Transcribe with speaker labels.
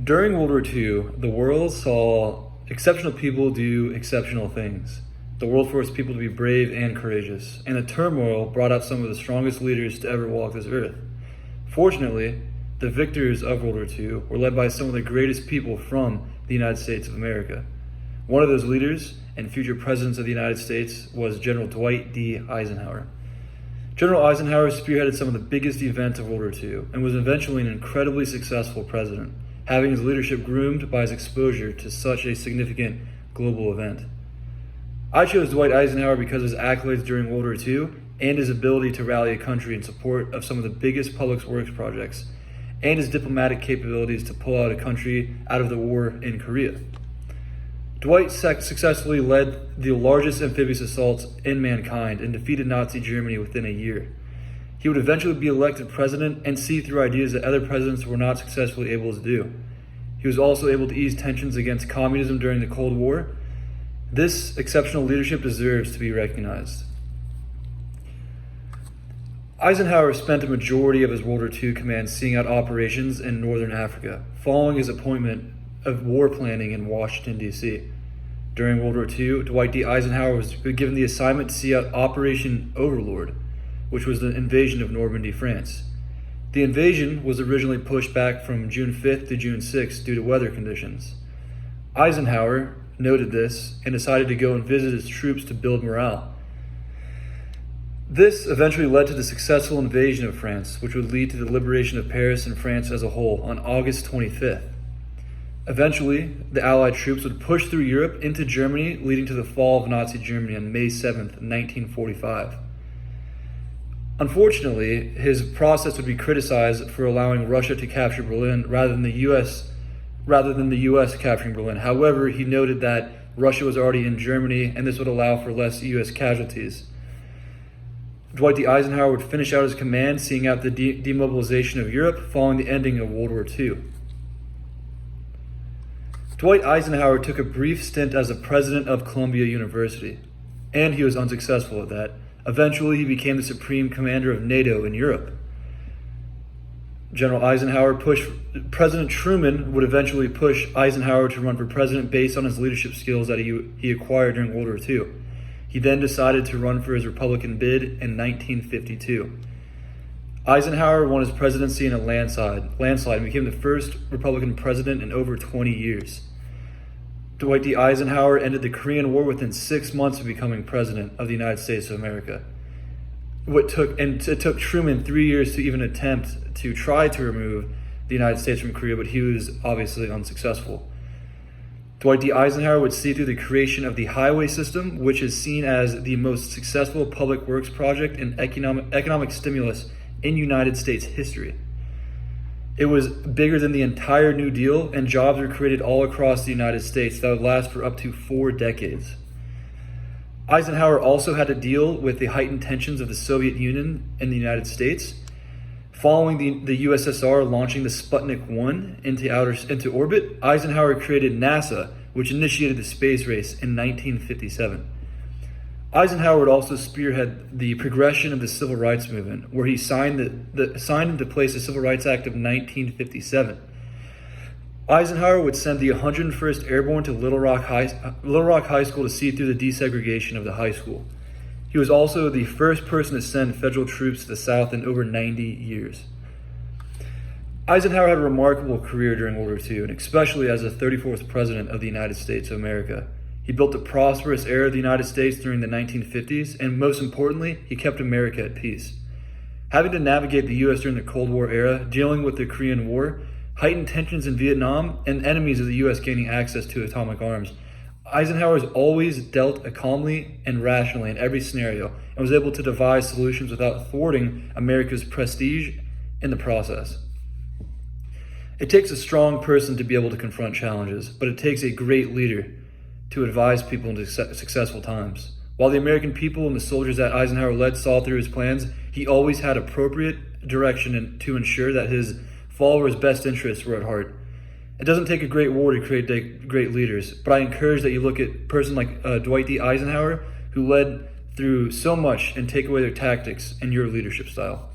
Speaker 1: During World War II, the world saw exceptional people do exceptional things. The world forced people to be brave and courageous, and the turmoil brought out some of the strongest leaders to ever walk this earth. Fortunately, the victors of World War II were led by some of the greatest people from the United States of America. One of those leaders and future presidents of the United States was General Dwight D. Eisenhower. General Eisenhower spearheaded some of the biggest events of World War II and was eventually an incredibly successful president, having his leadership groomed by his exposure to such a significant global event. I chose Dwight Eisenhower because of his accolades during World War II and his ability to rally a country in support of some of the biggest public works projects, and his diplomatic capabilities to pull out a country out of the war in Korea. Dwight successfully led the largest amphibious assaults in mankind and defeated Nazi Germany within a year. He would eventually be elected president and see through ideas that other presidents were not successfully able to do. He was also able to ease tensions against communism during the Cold War. This exceptional leadership deserves to be recognized. Eisenhower spent a majority of his World War II command seeing out operations in northern Africa, following his appointment of war planning in Washington, D.C. During World War II, Dwight D. Eisenhower was given the assignment to see out Operation Overlord, which was the invasion of Normandy, France. The invasion was originally pushed back from June 5th to June 6th due to weather conditions. Eisenhower noted this and decided to go and visit his troops to build morale. This eventually led to the successful invasion of France, which would lead to the liberation of Paris and France as a whole on August 25th. Eventually, the Allied troops would push through Europe into Germany, leading to the fall of Nazi Germany on May 7th, 1945. Unfortunately, his process would be criticized for allowing Russia to capture Berlin rather than the US capturing Berlin. However, he noted that Russia was already in Germany and this would allow for less US casualties. Dwight D. Eisenhower would finish out his command, seeing out the demobilization of Europe following the ending of World War II. Dwight Eisenhower took a brief stint as a president of Columbia University, and he was unsuccessful at that. Eventually, he became the supreme commander of NATO in Europe. President Truman would eventually push Eisenhower to run for president based on his leadership skills that he acquired during World War II. He then decided to run for his Republican bid in 1952. Eisenhower won his presidency in a landslide and became the first Republican president in over 20 years. Dwight D. Eisenhower ended the Korean War within 6 months of becoming president of the United States of America. It took Truman 3 years to even attempt to try to remove the United States from Korea, but he was obviously unsuccessful. Dwight D. Eisenhower would see through the creation of the highway system, which is seen as the most successful public works project and economic stimulus in United States history. It was bigger than the entire New Deal, and jobs were created all across the United States that would last for up to 4 decades. Eisenhower also had to deal with the heightened tensions of the Soviet Union and the United States. Following the USSR launching the Sputnik 1 into orbit, Eisenhower created NASA, which initiated the space race in 1957. Eisenhower would also spearhead the progression of the civil rights movement, where he signed into place the Civil Rights Act of 1957. Eisenhower would send the 101st Airborne to Little Rock High School to see through the desegregation of the high school. He was also the first person to send federal troops to the South in over 90 years. Eisenhower had a remarkable career during World War II, and especially as the 34th President of the United States of America. He built the prosperous era of the United States during the 1950s, and most importantly, he kept America at peace. Having to navigate the U.S. during the Cold War era, dealing with the Korean War, heightened tensions in Vietnam, and enemies of the U.S. gaining access to atomic arms, Eisenhower has always dealt calmly and rationally in every scenario, and was able to devise solutions without thwarting America's prestige in the process. It takes a strong person to be able to confront challenges, but it takes a great leader to advise people into successful times. While the American people and the soldiers that Eisenhower led saw through his plans, he always had appropriate direction to ensure that his followers' best interests were at heart. It doesn't take a great war to create great leaders, but I encourage that you look at a person like Dwight D. Eisenhower, who led through so much, and take away their tactics and your leadership style.